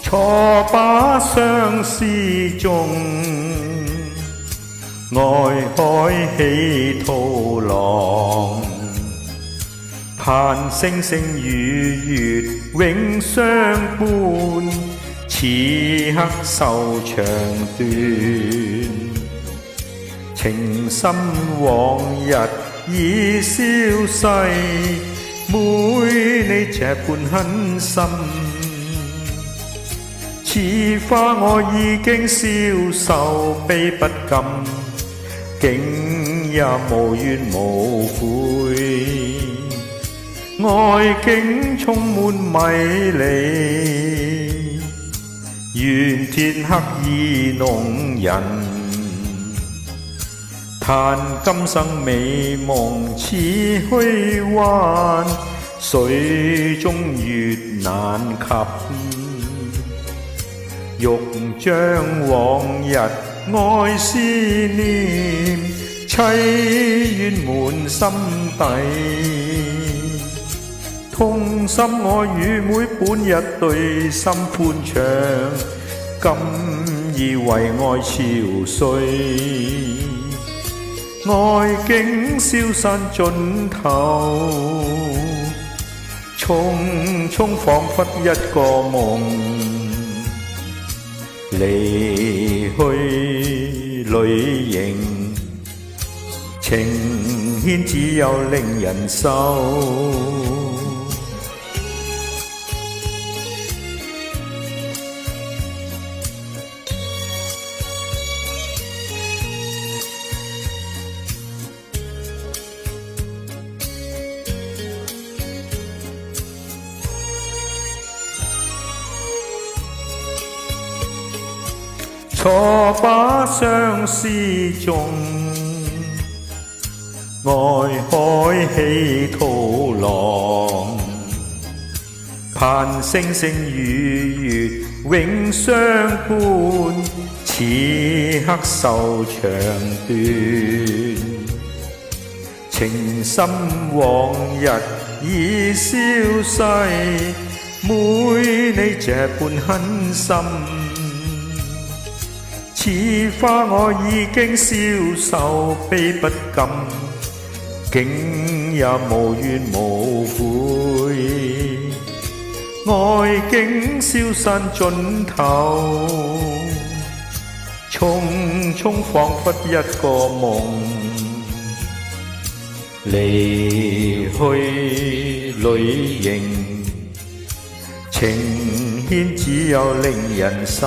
錯把相思中，愛海起濤浪，盼星星與月永相伴，此刻愁腸斷，情深往日已消逝，妹你這般狠心，似花我已經消瘦悲不禁，竟也無怨無悔，愛境充滿迷離，願天黑意弄人，嘆今生美夢似虛幻，水中月難及，欲將往日愛思念，淒怨滿心底。痛心我與妹本日對心歡暢，今已為愛憔悴，愛境消散盡頭，匆匆彷彿一個夢，離去淚盈，情牽只有令人愁。錯把相思中，愛海起濤浪，盼星星與月永相伴，此刻愁腸斷，情深往日已消逝，妹你這般狠心，似花我已經消瘦悲不禁，竟也無怨無悔，愛境消散盡頭，匆匆彷彿一個夢，離去淚盈，情牽只有令人愁。